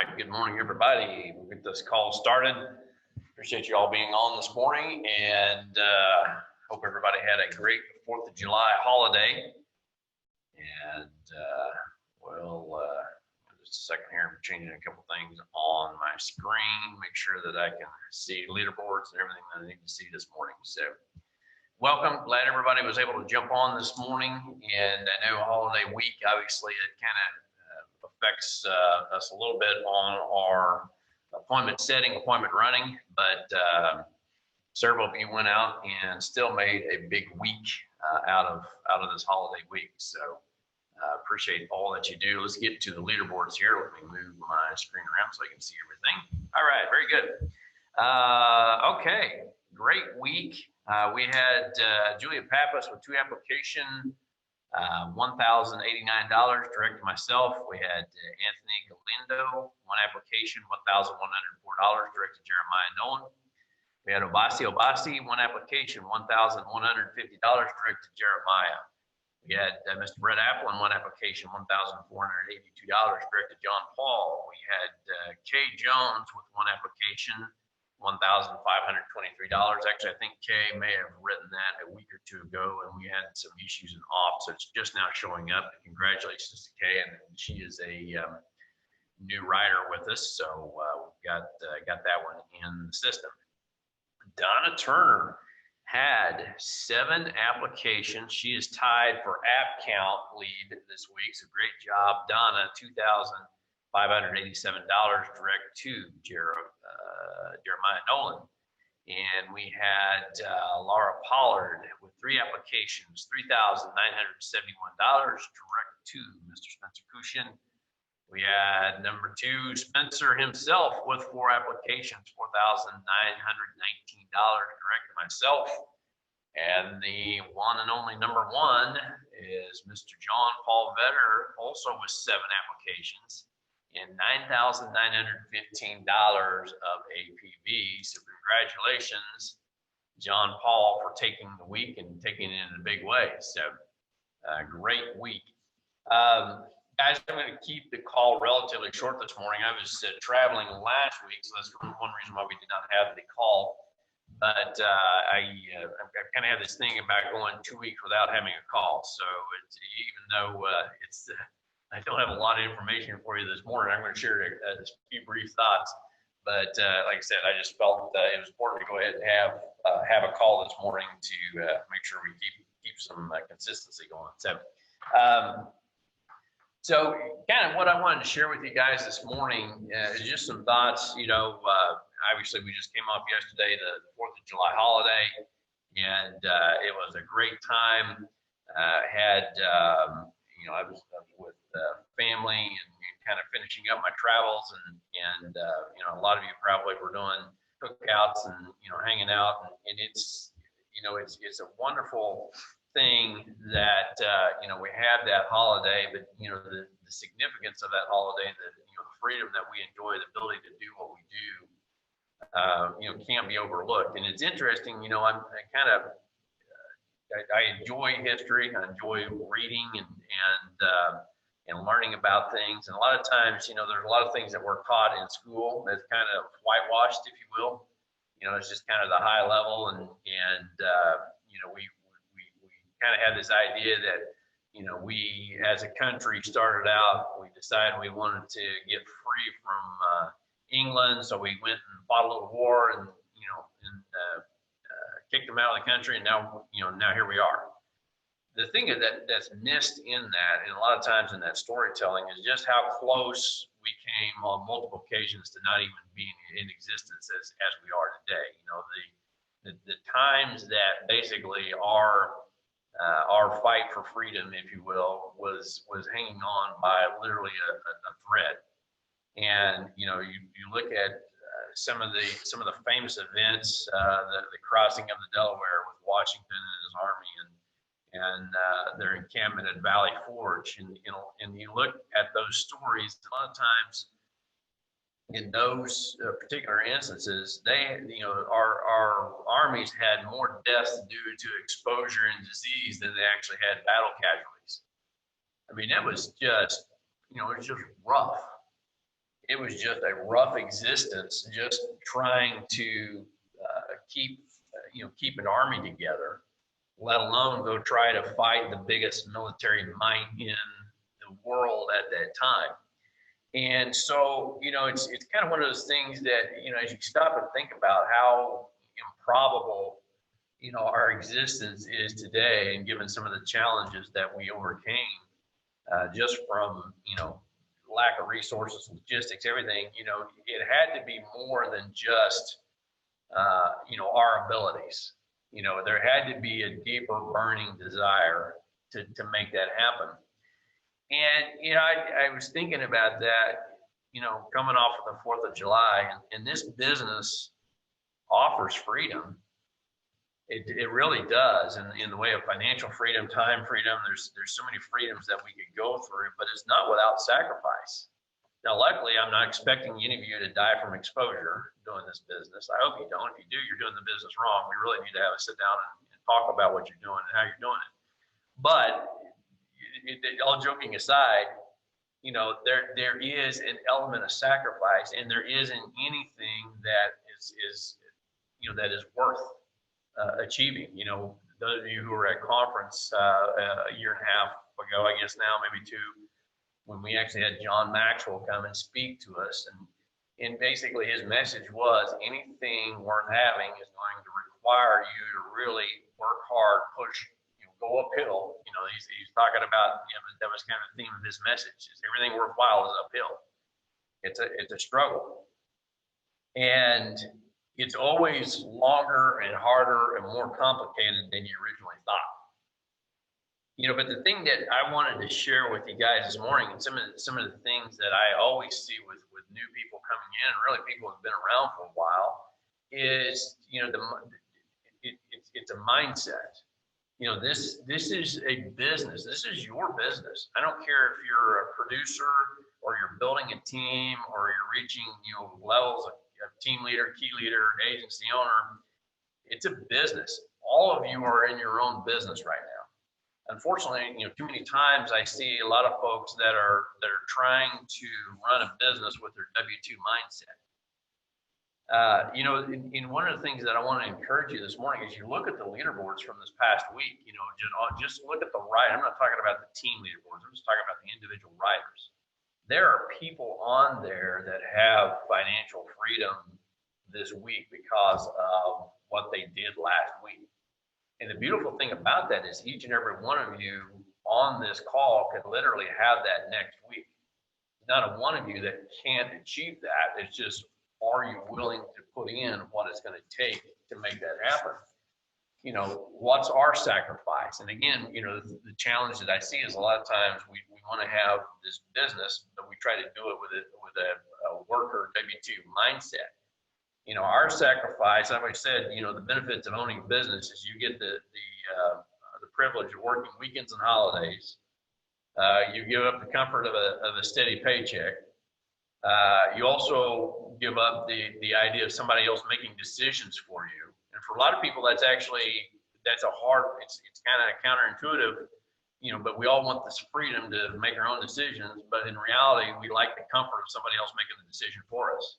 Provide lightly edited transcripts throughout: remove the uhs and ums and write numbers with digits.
right, good morning, everybody. We'll get this call started. Appreciate you all being on this morning, and hope everybody had a great 4th of July holiday. And just a second here, I'm changing a couple things on my screen, make sure that I can see leaderboards and everything that I need to see this morning. So welcome, glad everybody was able to jump on this morning. And I know holiday week, obviously it kind of affects us a little bit on our appointment setting, appointment running, but several of you went out and still made a big week out of this holiday week. So appreciate all that you do. Let's get to the leaderboards here. Let me move my screen around so I can see everything. All right, very good. Okay, great week. We had Julia Pappas with 2 applications. $1,089 direct to myself. We had Anthony Galindo, 1 application, $1,104 direct to Jeremiah Nolan. We had Obasi, 1 application, $1,150 direct to Jeremiah. We had Mr. Brett Applin, 1 application, $1,482 direct to John Paul. We had Kay Jones with 1 application, $1,523. Actually, I think Kay may have written that a week or 2 ago, and we had some issues in ops, so it's just now showing up. Congratulations to Kay, and she is a new writer with us, so we've got that one in the system. Donna Turner had 7 applications. She is tied for app count lead this week, so great job, Donna. $2,587 direct to Jeremiah Nolan. And we had Laura Pollard with 3 applications, $3,971 direct to Mr. Spencer Cushion. We had number 2, Spencer himself with 4 applications, $4,919 direct to myself. And the one and only number 1 is Mr. John Paul Vetter, also with 7 applications and $9,915 of APV. So congratulations, John Paul, for taking the week and taking it in a big way. So great week. Guys, I'm going to keep the call relatively short this morning. I was traveling last week, so that's one reason why we did not have the call. But I kind of have this thing about going 2 weeks without having a call. So it's, even though I don't have a lot of information for you this morning, I'm going to share a few brief thoughts. But like I said, I just felt it was important to go ahead and have a call this morning to make sure we keep some consistency going. So kind of what I wanted to share with you guys this morning is just some thoughts. You know, obviously we just came off yesterday, the 4th of July holiday, and it was a great time. I was with family and kind of finishing up my travels, and a lot of you probably were doing cookouts and hanging out, and it's a wonderful thing that we have that holiday, but the significance of that holiday, the freedom that we enjoy, the ability to do what we do, can't be overlooked. And it's interesting, I enjoy history, I enjoy reading and learning about things. And a lot of times, there's a lot of things that we're taught in school that's kind of whitewashed, if you will. It's just kind of the high level, and we kind of had this idea that we as a country started out, we decided we wanted to get free from England, so we went and fought a little war and kicked them out of the country, and now here we are. The thing that's missed in that, and a lot of times in that storytelling, is just how close we came on multiple occasions to not even being in existence as we are today. The times that basically our fight for freedom, if you will, was hanging on by literally a thread. And you look at some of the famous events, the crossing of the Delaware with Washington and his army, and their encampment at Valley Forge, and you look at those stories. A lot of times, in those particular instances, our armies had more deaths due to exposure and disease than they actually had battle casualties. I mean, that was just, it was just rough. it was just a rough existence, just trying to keep an army together, let alone go try to fight the biggest military might in the world at that time. And so, it's kind of one of those things that, as you stop and think about how improbable, our existence is today, and given some of the challenges that we overcame, just from, lack of resources, logistics, everything, it had to be more than just, our abilities. There had to be a deeper burning desire to make that happen. And, I was thinking about that, coming off of the 4th of July, and this business offers freedom. It really does, in the way of financial freedom, time freedom. There's so many freedoms that we could go through, but it's not without sacrifice. Now, luckily, I'm not expecting any of you to die from exposure doing this business. I hope you don't. If you do, you're doing the business wrong. We really need to have a sit down and talk about what you're doing and how you're doing it. But all joking aside, there is an element of sacrifice, and there isn't anything that is worth achieving. Those of you who were at conference a year and a half ago, I guess now, maybe 2, when we actually had John Maxwell come and speak to us, and basically his message was, anything worth having is going to require you to really work hard, push, go uphill. He's talking about, that was kind of the theme of his message, is everything worthwhile is uphill. It's a struggle. And it's always longer and harder and more complicated than you originally thought. But the thing that I wanted to share with you guys this morning, and some of the things that I always see with new people coming in, and really people who've been around for a while, is it's a mindset. This is a business. This is your business. I don't care if you're a producer or you're building a team or you're reaching levels of team leader, key leader, agency owner. It's a business. All of you are in your own business right now. Unfortunately, too many times I see a lot of folks that are trying to run a business with their W-2 mindset. In one of the things that I want to encourage you this morning is you look at the leaderboards from this past week. Just look at the rider. I'm not talking about the team leaderboards. I'm just talking about the individual riders. There are people on there that have financial freedom this week because of what they did last week. And the beautiful thing about that is each and every one of you on this call could literally have that next week. Not a one of you that can't achieve that. It's just, are you willing to put in what it's going to take to make that happen? What's our sacrifice? And again, the challenge that I see is a lot of times we want to have this business, but we try to do it with a worker W-2 mindset. Our sacrifice, like I said, the benefits of owning a business is you get the privilege of working weekends and holidays. You give up the comfort of a steady paycheck. You also give up the idea of somebody else making decisions for you. And for a lot of people, it's kind of counterintuitive, but we all want this freedom to make our own decisions. But in reality, we like the comfort of somebody else making the decision for us,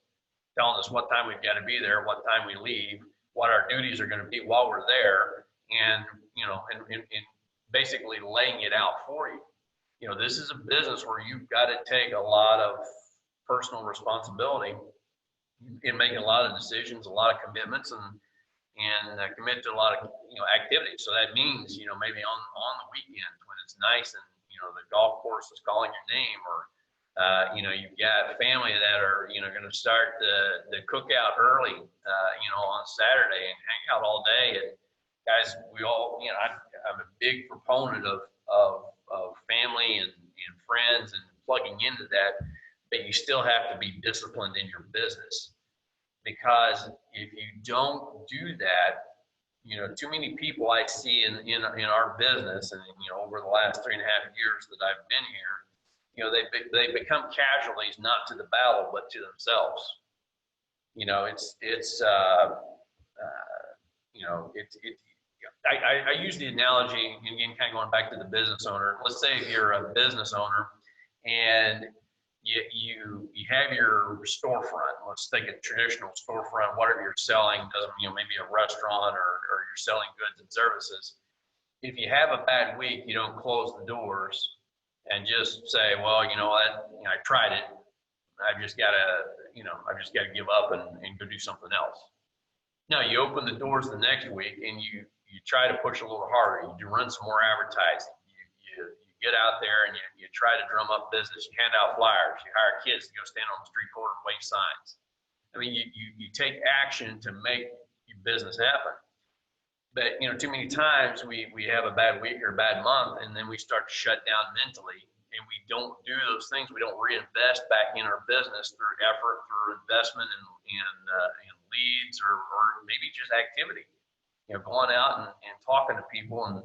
telling us what time we've got to be there, what time we leave, what our duties are going to be while we're there, and basically laying it out for you. This is a business where you've got to take a lot of personal responsibility in making a lot of decisions, a lot of commitments, and commit to a lot of activities. So that means maybe on the weekends when it's nice and the golf course is calling your name, or you've got family that are going to start the cookout early on Saturday and hang out all day. And guys, we all I'm a big proponent of family and friends and plugging into that, but you still have to be disciplined in your business, because if you don't do that, too many people I see in our business, and over the last 3.5 years that I've been here, they become casualties, not to the battle, but to themselves. I use the analogy, again, kind of going back to the business owner. Let's say if you're a business owner and you have your storefront. Let's take a traditional storefront, whatever you're selling, doesn't, maybe a restaurant or you're selling goods and services. If you have a bad week, you don't close the doors and just say, well, I tried it. I've just got to give up and go do something else. No, you open the doors the next week and you try to push a little harder. You run some more advertising. You get out there and you try to drum up business. You hand out flyers. You hire kids to go stand on the street corner and wave signs. I mean, you take action to make your business happen. But, too many times we have a bad week or a bad month, and then we start to shut down mentally, and we don't do those things. We don't reinvest back in our business through effort, through investment and leads or maybe just activity. Going out and talking to people and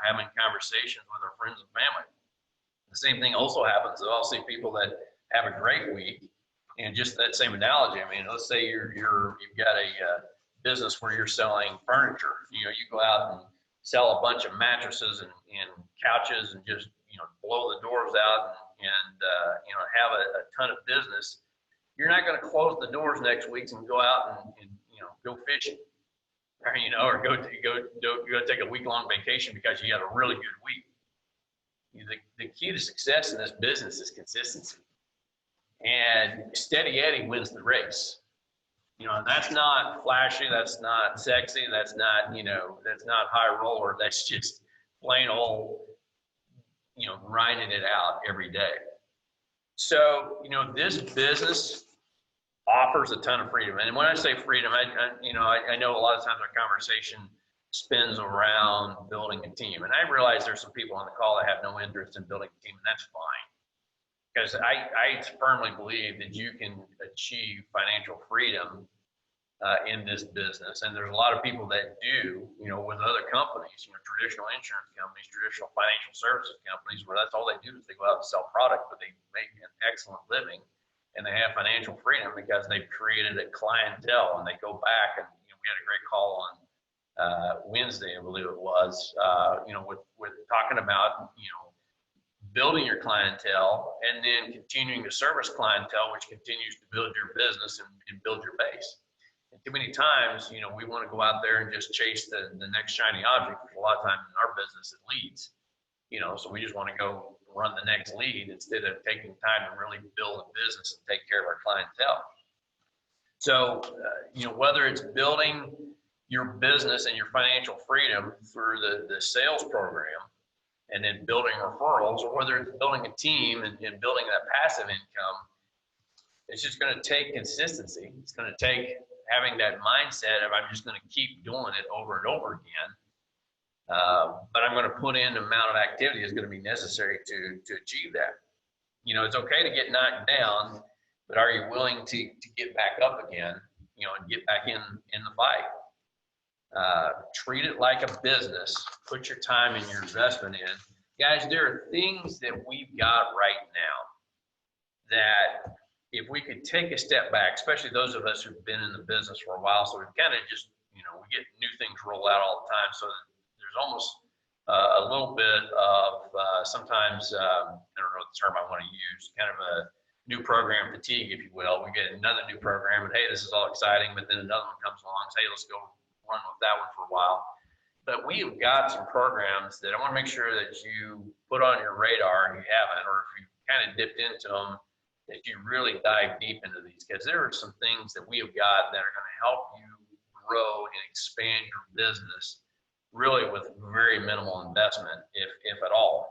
having conversations with our friends and family. The same thing also happens. I'll see people that have a great week, and just that same analogy. I mean, let's say you've got a business where you're selling furniture. You go out and sell a bunch of mattresses and couches and just blow the doors out and have a ton of business. You're not going to close the doors next week and go out and go fishing, or go take a week-long vacation because you had a really good week. The key to success in this business is consistency, and steady Eddie wins the race. That's not flashy, that's not sexy, that's not high roller. That's just plain old, grinding it out every day. So, this business offers a ton of freedom. And when I say freedom, I know a lot of times our conversation spins around building a team. And I realize there's some people on the call that have no interest in building a team, and that's fine. Because I firmly believe that you can achieve financial freedom in this business. And there's a lot of people that do, with other companies, traditional insurance companies, traditional financial services companies, where that's all they do is they go out and sell product, but they make an excellent living and they have financial freedom because they've created a clientele. And they go back, and we had a great call on Wednesday, I believe it was, with talking about, building your clientele and then continuing to service clientele, which continues to build your business and build your base. And too many times, we want to go out there and just chase the next shiny object, which a lot of times in our business it leads. So we just want to go run the next lead instead of taking time to really build a business and take care of our clientele. So, whether it's building your business and your financial freedom through the sales program, and then building referrals, or whether it's building a team and building that passive income, it's just going to take consistency. It's going to take having that mindset of I'm just going to keep doing it over and over again. But I'm going to put in the amount of activity that's going to be necessary to achieve that. It's okay to get knocked down, but are you willing to get back up again, and get back in the fight? Treat it like a business. Put your time and your investment in. Guys, there are things that we've got right now that if we could take a step back, especially those of us who've been in the business for a while, so we've kind of just, we get new things roll out all the time. So there's almost a little bit of sometimes, I don't know the term I want to use, kind of a new program fatigue, if you will. We get another new program and hey, this is all exciting, but then another one comes along and say, hey, let's go run with that one for a while. But we have got some programs that I want to make sure that you put on your radar if you haven't, or if you kind of dipped into them, that you really dive deep into these, because there are some things that we have got that are going to help you grow and expand your business really with very minimal investment, if at all.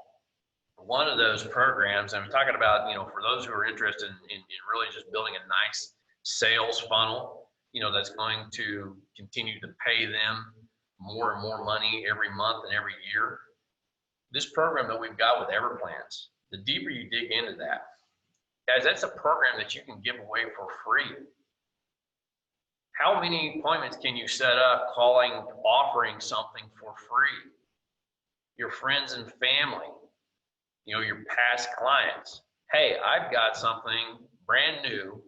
One of those programs, I'm talking about, for those who are interested in really just building a nice sales funnel, that's going to continue to pay them more and more money every month and every year. This program that we've got with EverPlans, the deeper you dig into that, guys, that's a program that you can give away for free. How many appointments can you set up offering something for free? Your friends and family, your past clients. Hey, I've got something brand new.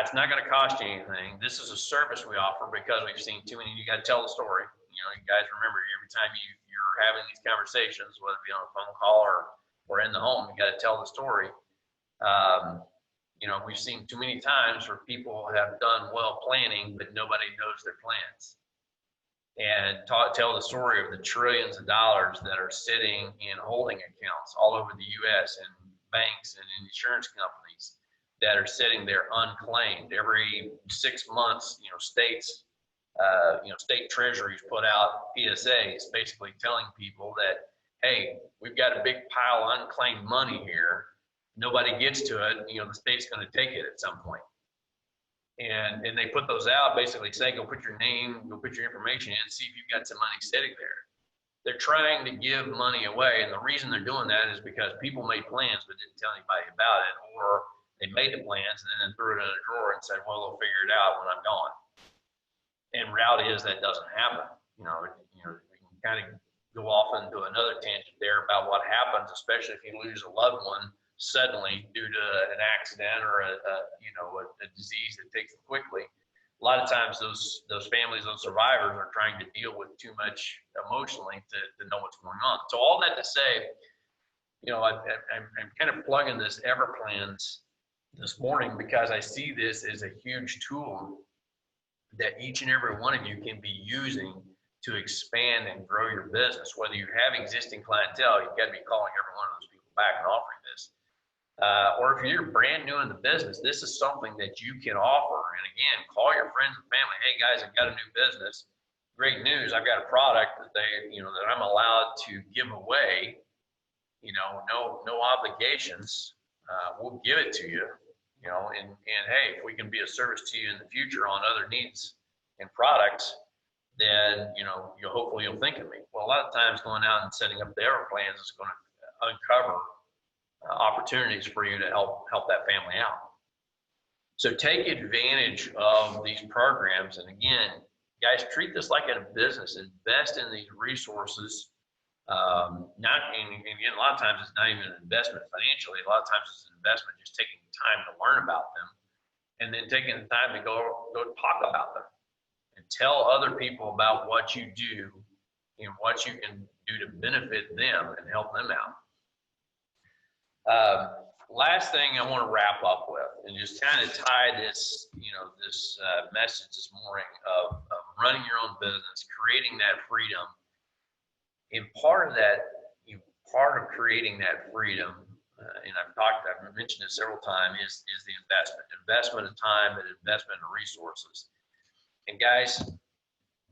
It's not going to cost you anything. This is a service we offer because we've seen too many. You got to tell the story. You guys remember every time you're having these conversations, whether it be on a phone call or in the home, you got to tell the story. You know, we've seen too many times where people have done well planning, but nobody knows their plans. And tell the story of the trillions of dollars that are sitting in holding accounts all over the U.S. and banks and insurance companies that are sitting there unclaimed. Every 6 months, you know, states, state treasuries put out PSAs basically telling people that, hey, we've got a big pile of unclaimed money here. Nobody gets to it. You know, the state's going to take it at some point. And they put those out basically saying, go put your name, go put your information in, see if you've got some money sitting there. They're trying to give money away. And the reason they're doing that is because people made plans but didn't tell anybody about it, or they made the plans and then threw it in a drawer and said, well, they'll figure it out when I'm gone. And reality is that doesn't happen. You know, we can kind of go off into another tangent there about what happens, especially if you lose a loved one suddenly due to an accident or a disease that takes them quickly. A lot of times those families, those survivors are trying to deal with too much emotionally to know what's going on. So all that to say, you know, I'm kind of plugging this Everplans this morning because I see this as a huge tool that each and every one of you can be using to expand and grow your business. Whether you have existing clientele, you've got to be calling every one of those people back and offering this. Or if you're brand new in the business, this is something that you can offer. And again, call your friends and family. Hey guys, I've got a new business. Great news. I've got a product that that I'm allowed to give away. You know, no obligations. We'll give it to you. You know, and hey, if we can be a service to you in the future on other needs and products, then you'll hopefully think of me. Well, a lot of times going out and setting up the Everplans is going to uncover opportunities for you to help that family out. So take advantage of these programs. And again, guys, treat this like a business. Invest in these resources. Again, a lot of times it's not even an investment financially. A lot of times it's an investment just taking time to learn about them and then taking the time to go talk about them and tell other people about what you do and what you can do to benefit them and help them out. Last thing I want to wrap up with and just kind of tie this, message this morning of running your own business, creating that freedom. And part of creating that freedom, and I've mentioned it several times, is the investment of time and investment of resources. And guys,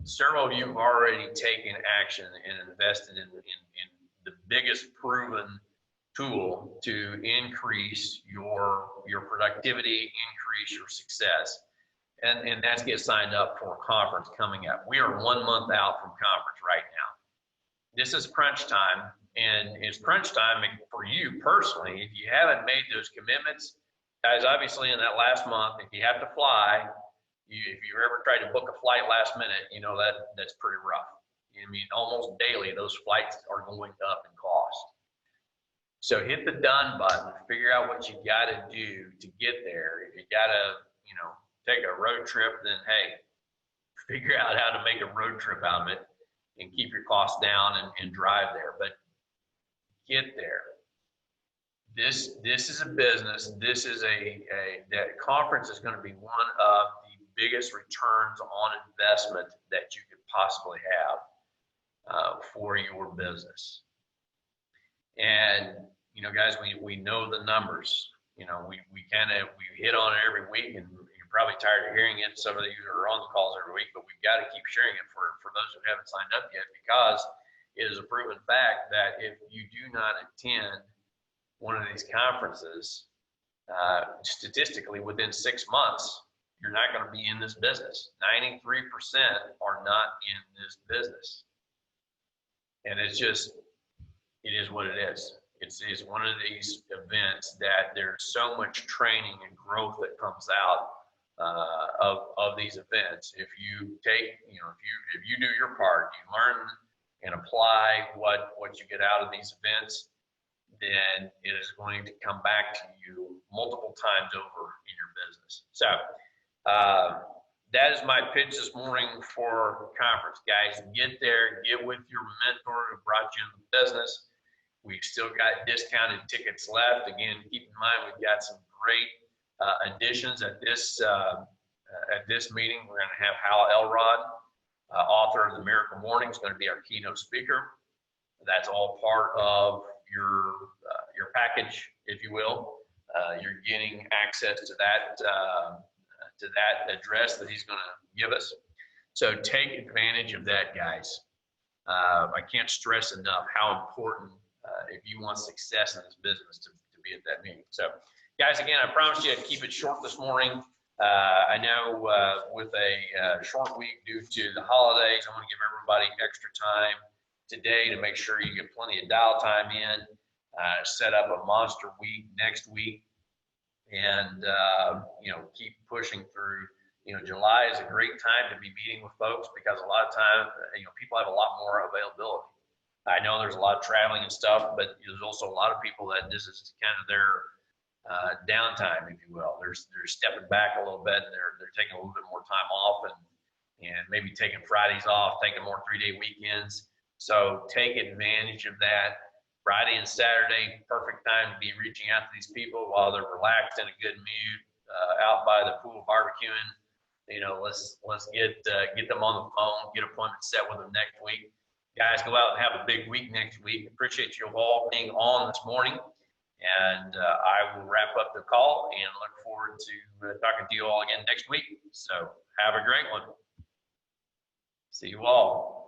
several of you have already taken action and invested in the biggest proven tool to increase your productivity, increase your success. And that's get signed up for a conference coming up. We are 1 month out from conference right now. This is crunch time, and it's crunch time for you personally. If you haven't made those commitments, guys, obviously in that last month, if you have to fly, if you ever tried to book a flight last minute, that's pretty rough. I mean, almost daily, those flights are going up in cost. So hit the done button, figure out what you got to do to get there. If you got to, take a road trip, then hey, figure out how to make a road trip out of it and keep your costs down and drive there. But get there. This is a business. This is that conference is going to be one of the biggest returns on investment that you could possibly have for your business. And guys, we know the numbers. We hit on it every week, and you're probably tired of hearing it. Some of you are on the calls every week, but we've got to keep sharing it for those who haven't signed up yet, because it is a proven fact that if you do not attend one of these conferences, statistically within 6 months, you're not going to be in this business. 93% are not in this business. And it is what it is. It's one of these events that there's so much training and growth that comes out of these events. If you take, if you do your part, you learn and apply what you get out of these events, then it is going to come back to you multiple times over in your business. So that is my pitch this morning for conference, guys. Get there, get with your mentor who brought you in the business. We've still got discounted tickets left. Again, keep in mind, we've got some great additions at this meeting. We're going to have Hal Elrod, author of The Miracle Morning, is going to be our keynote speaker. That's all part of your package, if you will. You're getting access to that address that he's going to give us. So take advantage of that, guys. I can't stress enough how important, if you want success in this business, to be at that meeting. So, guys, again, I promised you I'd keep it short this morning. I know with a short week due to the holidays, I want to give everybody extra time today to make sure you get plenty of dial time in, set up a monster week next week, and keep pushing through. July is a great time to be meeting with folks because a lot of times, people have a lot more availability. I know there's a lot of traveling and stuff, but there's also a lot of people that this is kind of their downtime, if you will. They're stepping back a little bit, and they're taking a little bit more time off, and maybe taking Fridays off, taking more 3-day weekends. So take advantage of that. Friday and Saturday, perfect time to be reaching out to these people while they're relaxed in a good mood, out by the pool barbecuing. Let's get them on the phone, get appointments set with them next week. Guys, go out and have a big week next week. Appreciate you all being on this morning. And I will wrap up the call and look forward to talking to you all again next week. So have a great one. See you all.